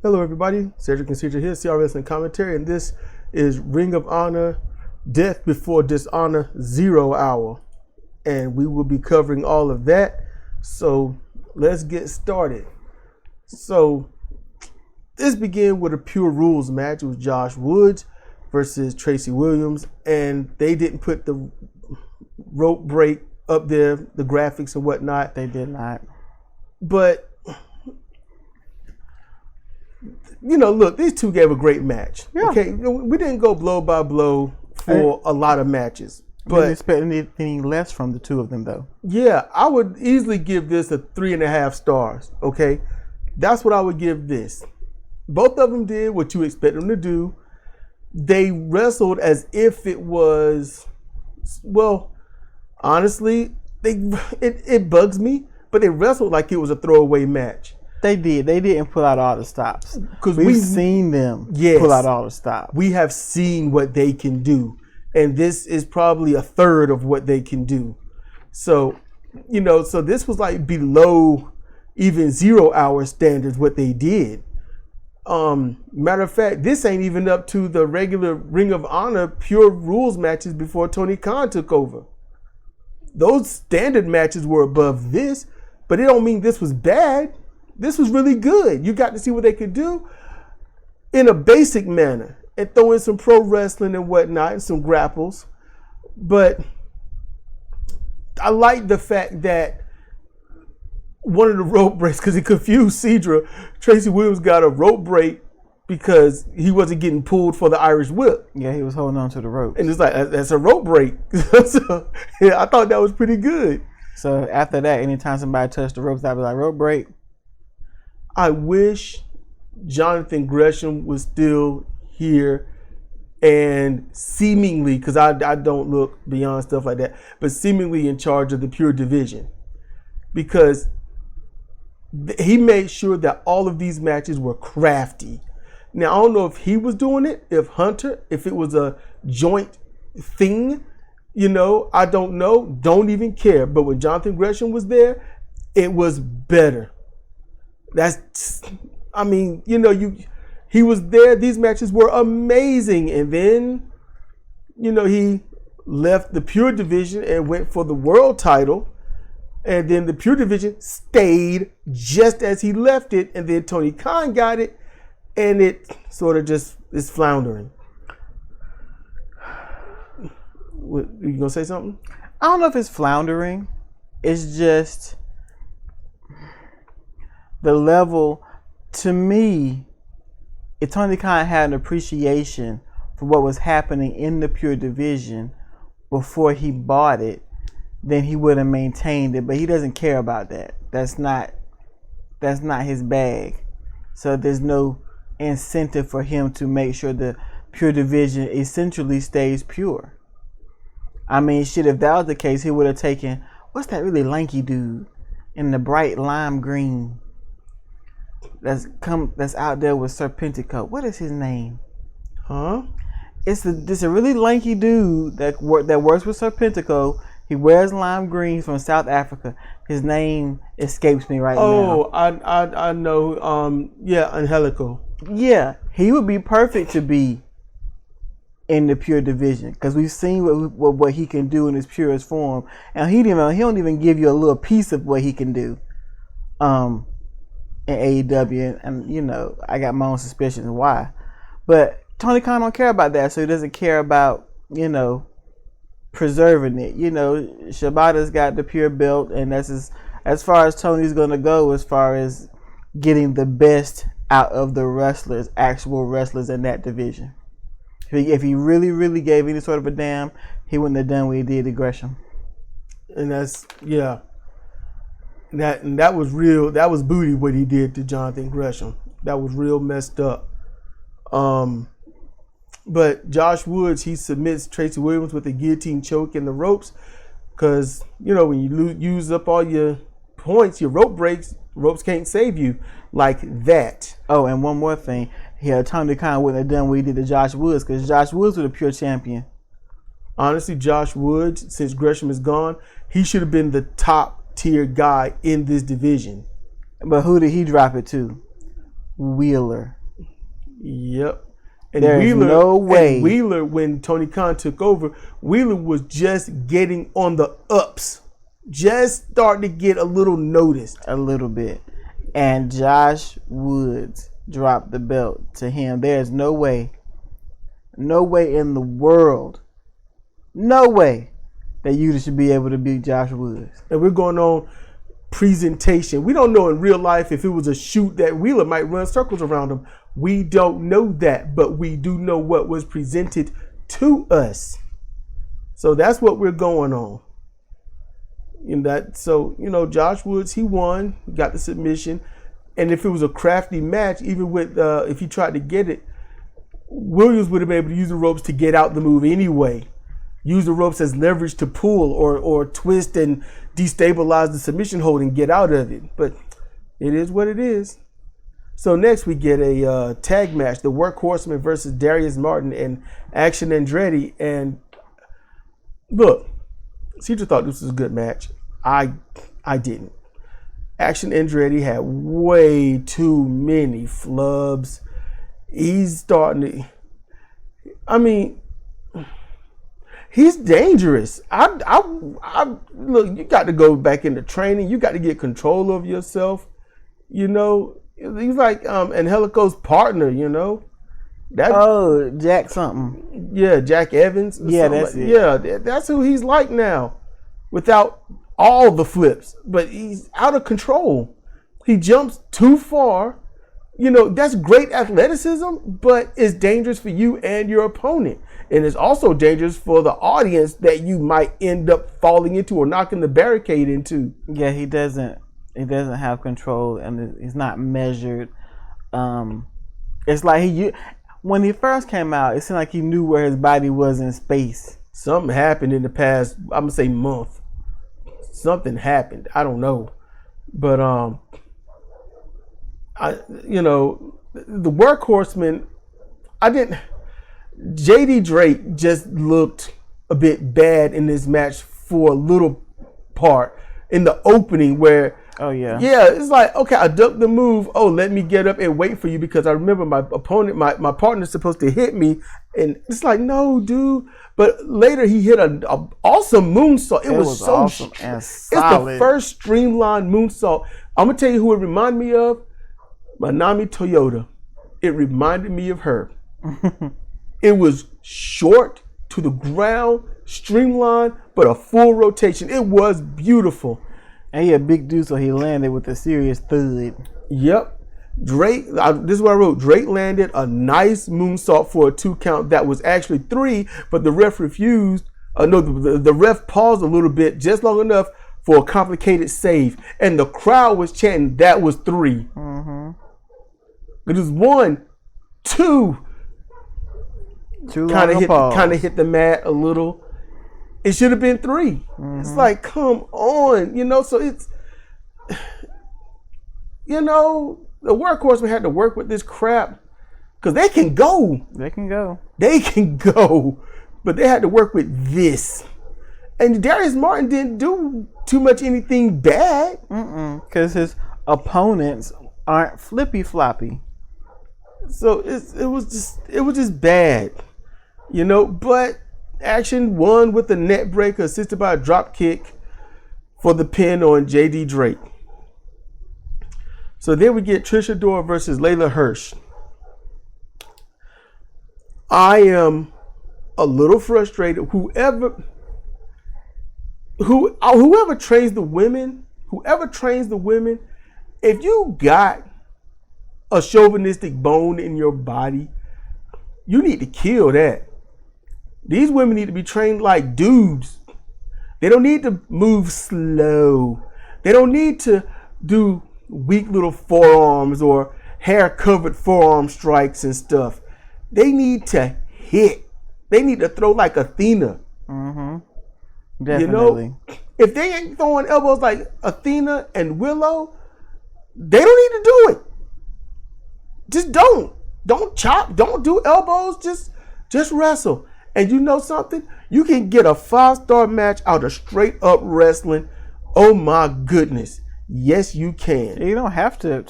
Hello, everybody. Cedric and Cedric here, CRWC commentary, and this is Ring of Honor, Death Before Dishonor, 0 Hour, and we will be covering all of that. So let's get started. So this began with a pure rules match. It was Josh Woods versus Tracy Williams, and they didn't put the rope break up there, the graphics and whatnot. They did not. But you know, look, these two gave a great match. Yeah. Okay, we didn't go blow by blow for a lot of matches. But I didn't expect anything less from the two of them, though. Yeah, I would easily give this a 3.5 stars. Okay, that's what I would give this. Both of them did what you expect them to do. They wrestled as if it was, well, honestly, it bugs me, but they wrestled like it was a throwaway match. They did. They didn't pull out all the stops. Because we've seen them pull out all the stops. We have seen what they can do. And this is probably a third of what they can do. So, you know, so this was like below even 0 hour standards, what they did. Matter of fact, this ain't even up to the regular Ring of Honor pure rules matches before Tony Khan took over. Those standard matches were above this, but it don't mean this was bad. This was really good. You got to see what they could do in a basic manner and throw in some pro wrestling and whatnot and some grapples. But I like the fact that one of the rope breaks, because it confused Cedra, Tracy Williams got a rope break because he wasn't getting pulled for the Irish whip. Yeah, he was holding on to the rope. And it's like, that's a rope break. So, yeah, I thought that was pretty good. So after that, anytime somebody touched the ropes, I'd be like, rope break. I wish Jonathan Gresham was still here and seemingly, because I don't look beyond stuff like that, but seemingly in charge of the pure division, because he made sure that all of these matches were crafty. Now, I don't know if he was doing it, if it was a joint thing, you know, I don't know, don't even care. But when Jonathan Gresham was there, it was better. I mean, you know, he was there. These matches were amazing. And then, you know, he left the pure division and went for the world title. And then the pure division stayed just as he left it. And then Tony Khan got it. And it sort of just is floundering. What, you gonna say something? I don't know if it's floundering. It's just the level. To me, if Tony Khan had an appreciation for what was happening in the pure division before he bought it, then he would have maintained it. But he doesn't care about that. That's not his bag. So there's no incentive for him to make sure the pure division essentially stays pure. I mean, shit, if that was the case, he would have taken, what's that really lanky dude in the bright lime green that's out there with Serpentico? What is his name? Huh? It's a really lanky dude that works with Serpentico. He wears lime green from South Africa. His name escapes me right now. Oh, I know. Yeah, Angelico. Yeah, he would be perfect to be in the pure division, because we've seen what he can do in his purest form, and he don't even give you a little piece of what he can do in AEW, and you know, I got my own suspicions why, but Tony Khan don't care about that, so he doesn't care about, you know, preserving it. You know, Shibata's got the pure belt, and that's as far as Tony's gonna go as far as getting the best out of the actual wrestlers in that division. If he really, really gave any sort of a damn, he wouldn't have done what he did to Gresham. And that's, yeah. That was real. That was booty what he did to Jonathan Gresham. That was real messed up. But Josh Woods, he submits Tracy Williams with a guillotine choke in the ropes, because, you know, when you use up all your points, your rope breaks, ropes can't save you like that. Oh, and one more thing. Yeah, Tony Khan wouldn't have done what he did to Josh Woods, because Josh Woods was a pure champion. Honestly, Josh Woods, since Gresham is gone, he should have been the top tier guy in this division. But who did he drop it to? Wheeler. Yep. And There's no way. And Wheeler, when Tony Khan took over, Wheeler was just getting on the ups. Just starting to get a little noticed. A little bit. And Josh Woods dropped the belt to him. There's no way in the world, no way that you should be able to beat Josh Woods. And we're going on presentation. We don't know in real life if it was a shoot that Wheeler might run circles around him. We don't know that, but we do know what was presented to us. So that's what we're going on. Josh Woods, he won, got the submission. And if it was a crafty match, even with if he tried to get it, Williams would have been able to use the ropes to get out the move anyway. Use the ropes as leverage to pull or twist and destabilize the submission hold and get out of it. But it is what it is. So next we get a tag match, the Workhorsemen versus Darius Martin and Action Andretti. And look, Cedar thought this was a good match. I didn't. Action Andretti had way too many flubs. He's starting to. I mean, he's dangerous. Look, you got to go back into training. You got to get control of yourself. He's like Angelico's partner. Jack something. Yeah, Jack Evans. Yeah, that's it. Yeah, that's who he's like now, without all the flips. But he's out of control. He jumps too far. That's great athleticism, but it's dangerous for you and your opponent. And it's also dangerous for the audience that you might end up falling into or knocking the barricade into. Yeah, he doesn't have control, and he's not measured. It's like when he first came out, it seemed like he knew where his body was in space. Something happened in the past, I'm gonna say month. Something happened. I don't know. But the Workhorsemen, JD Drake just looked a bit bad in this match for a little part in the opening where, it's like, okay, I ducked the move. Oh, let me get up and wait for you because I remember my opponent, my partner's supposed to hit me. And it's like, no, dude. But later he hit an awesome moonsault. It was so awesome and solid. It's the first streamlined moonsault. I'm going to tell you who it reminded me of. Manami Toyota. It reminded me of her. It was short to the ground, streamlined, but a full rotation. It was beautiful. And he a big dude, so he landed with a serious thud. Yep. Drake, this is what I wrote. Drake landed a nice moonsault for a 2 count that was actually 3, but the ref refused. The ref paused a little bit, just long enough for a complicated save. And the crowd was chanting that was 3. Mm-hmm. It was 1, 2. Kind of hit the mat a little. It should have been 3. Mm-hmm. It's like, come on, so it's, the Workhorsemen had to work with this crap because they can go. They can go. But they had to work with this. And Darius Martin didn't do too much anything bad. Because his opponents aren't flippy floppy. So it was just bad. But Action won with a net breaker assisted by a drop kick for the pin on JD Drake. So then we get Trish Adora versus Layla Hirsch. I am a little frustrated. Whoever trains the women, if you got a chauvinistic bone in your body, you need to kill that. These women need to be trained like dudes. They don't need to move slow. They don't need to do weak little forearms or hair-covered forearm strikes and stuff. They need to hit. They need to throw like Athena. Mm-hmm. Definitely. If they ain't throwing elbows like Athena and Willow, they don't need to do it. Just don't. Don't chop. Don't do elbows. Just wrestle. And you know something? You can get a 5-star match out of straight up wrestling. Oh my goodness. Yes, you can. You don't have to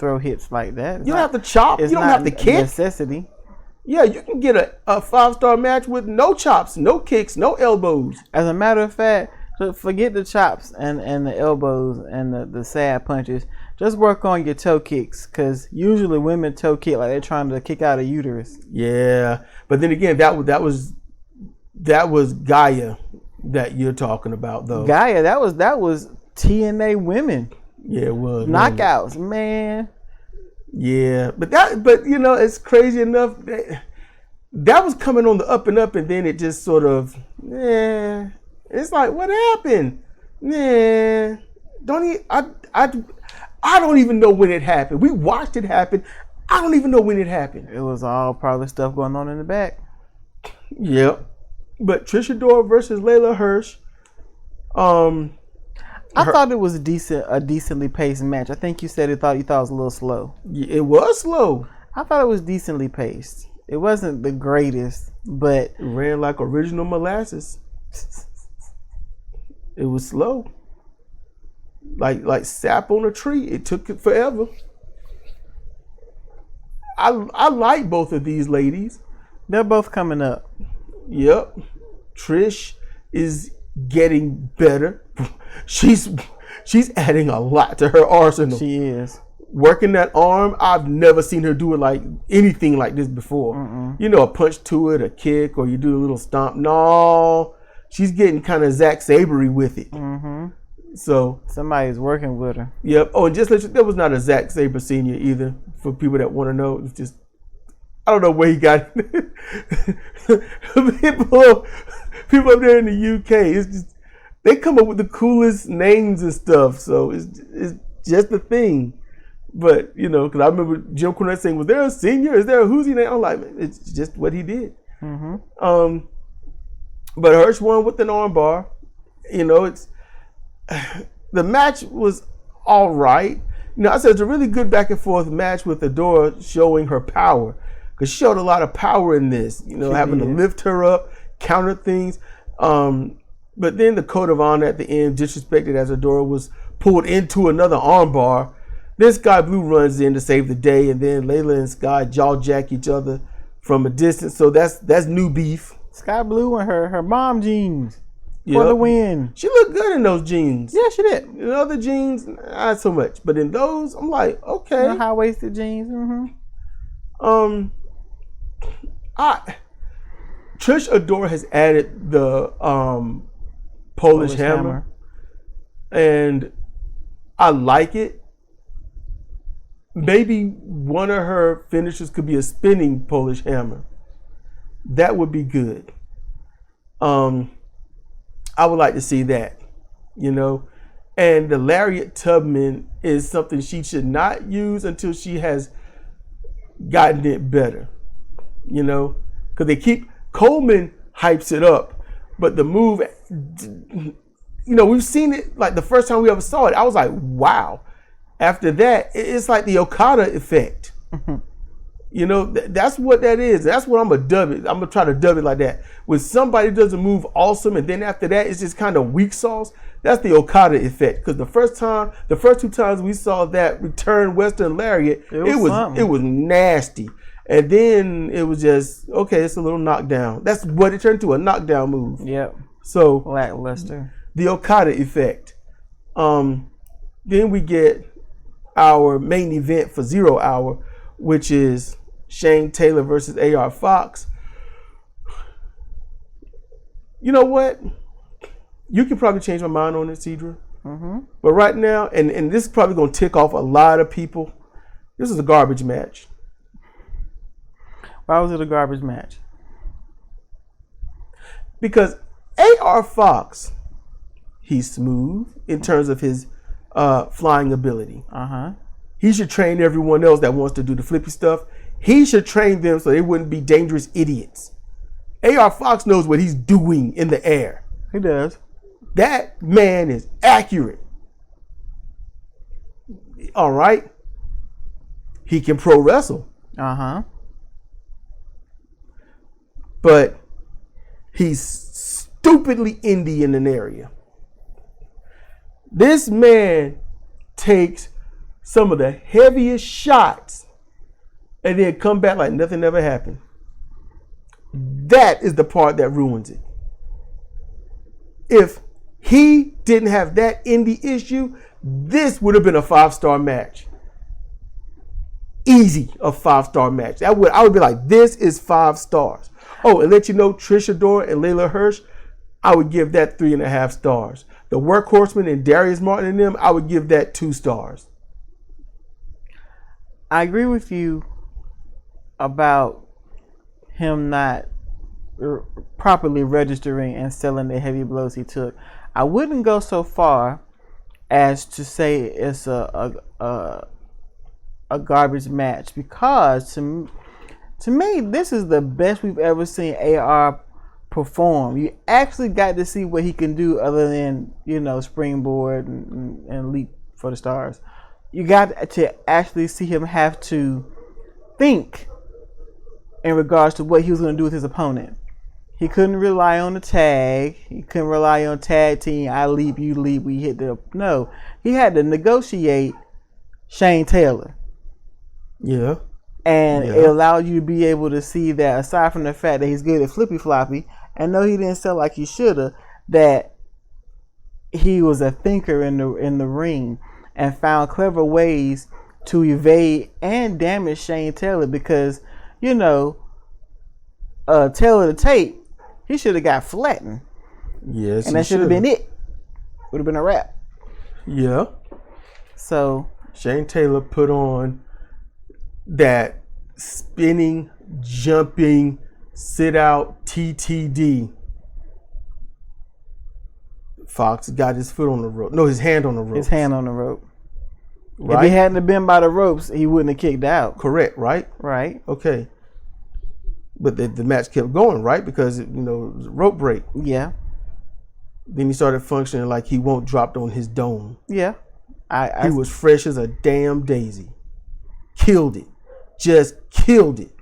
throw hits like that. You don't have to chop. You don't have to kick. Necessity. Yeah, you can get a 5-star match with no chops, no kicks, no elbows. As a matter of fact, so forget the chops and the elbows and the sad punches. Just work on your toe kicks, because usually women toe kick like they're trying to kick out a uterus. Yeah, but then again, that was Gaia that you're talking about, though. Gaia, that was TNA women. Yeah, it was knockouts, man. Yeah, but it's crazy enough that was coming on the up and up, and then it just sort of it's like, what happened? I don't even know when it happened. We watched it happen. I don't even know when it happened. It was all probably stuff going on in the back. Yep. But Trish Adora versus Layla Hirsch. I thought it was a decently paced match. I think you said you thought it was a little slow. It was slow. I thought it was decently paced. It wasn't the greatest, but it ran like original molasses. It was slow. Like sap on a tree. It took it forever. I like both of these ladies. They're both coming up. Yep. Trish is getting better. She's adding a lot to her arsenal. She is. Working that arm, I've never seen her do it like anything like this before. A punch to it, a kick, or you do a little stomp. No, she's getting kind of Zack Sabre-y with it. So somebody's working with her. Yep. Oh, and there was not a Zack Sabre Senior either. For people that want to know, it's just I don't know where he got it. people up there in the UK, it's just they come up with the coolest names and stuff. So it's just a thing. But because I remember Jim Cornette saying, "Was there a senior? Is there a who's he name?" I'm like, it's just what he did. But Hirsch won with an armbar. It's the match was all right. I said it's a really good back and forth match with Adora showing her power, because she showed a lot of power in this. Having to lift her up, counter things. But then the code of honor at the end disrespected as Adora was pulled into another armbar. Then Sky Blue runs in to save the day, and then Layla and Sky jaw jack each other from a distance. So that's new beef. Sky Blue and her mom jeans for the win. She looked good in those jeans. Yeah, she did. In other jeans, not so much, but in those, I'm like, okay. The high waisted jeans. Trish Adora has added the Polish hammer, and I like it. Maybe one of her finishes could be a spinning Polish hammer. That would be good. I would like to see that, And the Lariat Tubman is something she should not use until she has gotten it better, Because Coleman hypes it up, but the move, we've seen it, like the first time we ever saw it, I was like, wow. After that, it's like the Okada effect. That's what that is. That's what I'm going to dub it. I'm going to try to dub it like that. When somebody does a move awesome, and then after that, it's just kind of weak sauce, that's the Okada effect. Because the first two times we saw that return Western Lariat, it was nasty. And then it was just, okay, it's a little knockdown. That's what it turned to, a knockdown move. Yep. So lackluster. The Okada effect. Then we get our main event for 0 Hour, which is Shane Taylor versus AR Fox. You know what? You can probably change my mind on it, Cedra. But right now, and this is probably going to tick off a lot of people, this is a garbage match. Why was it a garbage match? Because AR Fox, he's smooth in terms of his flying ability. He should train everyone else that wants to do the flippy stuff. He should train them so they wouldn't be dangerous idiots. AR Fox knows what he's doing in the air. He does. That man is accurate. All right. He can pro wrestle. But he's stupidly indie in an area. This man takes some of the heaviest shots and then come back like nothing ever happened. That is the part that ruins it. If he didn't have that indie issue, this would have been a 5-star match. Easy, a 5-star match. I would be like, this is 5 stars. Oh, and let you know, Trish Adora and Layla Hirsch, I would give that 3.5 stars. The Workhorsemen and Darius Martin and them, I would give that 2 stars. I agree with you about him not properly registering and selling the heavy blows he took. I wouldn't go so far as to say it's a garbage match, because to me this is the best we've ever seen AR perform. You actually got to see what he can do other than, springboard and leap for the stars. You got to actually see him have to think in regards to what he was going to do with his opponent. He couldn't rely on the tag. He couldn't rely on tag team. I leap, you leap, we hit the... No. He had to negotiate Shane Taylor. Yeah. And it allowed you to be able to see that, aside from the fact that he's good at flippy floppy, and no, he didn't sell like he should have, that he was a thinker in the ring and found clever ways to evade and damage Shane Taylor, because, Taylor the tape, he should have got flattened. Yes, and that should have been it. Would have been a wrap. Yeah. So Shane Taylor put on that spinning, jumping, sit out TTD. Fox got his foot on the rope. No, his hand on the rope. His hand on the rope. Right? If he hadn't been by the ropes, he wouldn't have kicked out. Correct, right? Right. Okay. But the match kept going, right? Because, it was a rope break. Yeah. Then he started functioning like he won't dropped on his dome. Yeah. He was fresh as a damn daisy. Killed it. Just killed it.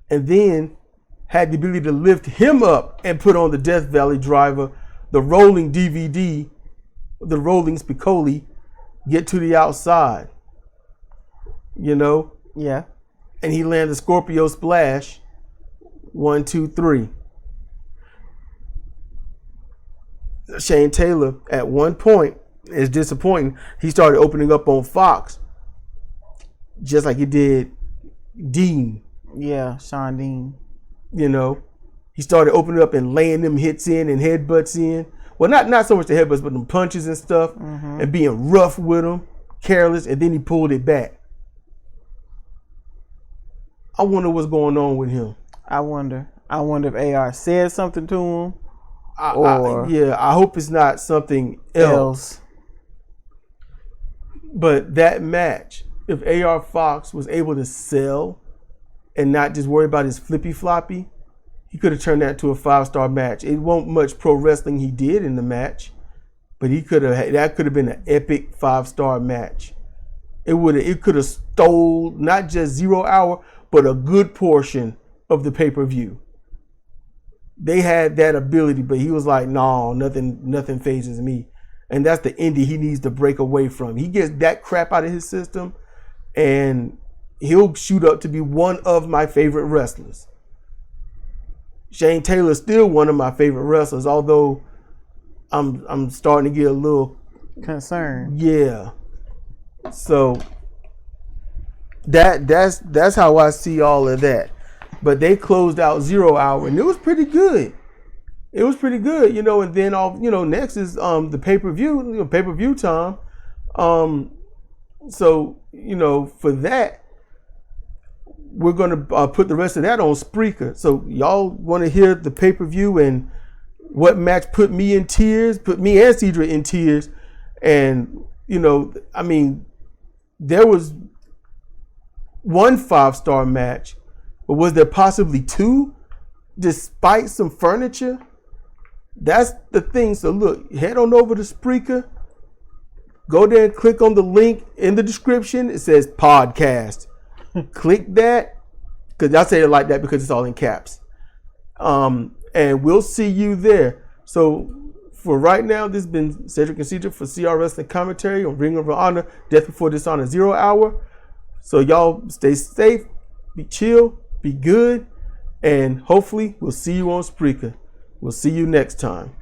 And then had the ability to lift him up and put on the Death Valley driver, the rolling DVD, the rolling Spicoli, get to the outside. Yeah. And he landed the Scorpio Splash. 1, 2, 3. Shane Taylor, at one point, is disappointing. He started opening up on Fox, just like he did Dean. Yeah, Sean Dean. He started opening up and laying them hits in and headbutts in. Well, not so much the headbutts, but them punches and stuff, and being rough with them, careless, and then he pulled it back. I wonder what's going on with him. I wonder if AR said something to him. I hope it's not something else. But that match, if AR Fox was able to sell and not just worry about his flippy floppy, he could have turned that into a 5-star match. It wasn't much pro wrestling he did in the match, but that could have been an epic 5-star match. It could have stole not just 0 hour, but a good portion of the pay-per-view. They had that ability, but he was like, no, nothing phases me. And that's the indie he needs to break away from. He gets that crap out of his system and he'll shoot up to be one of my favorite wrestlers. Shane Taylor's still one of my favorite wrestlers, although I'm starting to get a little concerned. Yeah. So that's how I see all of that. But they closed out 0 hour and it was pretty good. And then next is the pay-per-view time. So for that, we're gonna put the rest of that on Spreaker. So y'all want to hear the pay-per-view and what match put me and Cedric in tears. And there was one 5-star match, but was there possibly 2 despite some furniture? That's the thing. So look, head on over to Spreaker, go there and click on the link in the description. It says podcast. Click that, because I say it like that because it's all in caps. And we'll see you there. So for right now, this has been Cedric and Cedric for CR Wrestling Commentary on Ring of Honor, Death Before Dishonor 0 Hour. So y'all stay safe, be chill, be good, and hopefully we'll see you on Spreaker. We'll see you next time.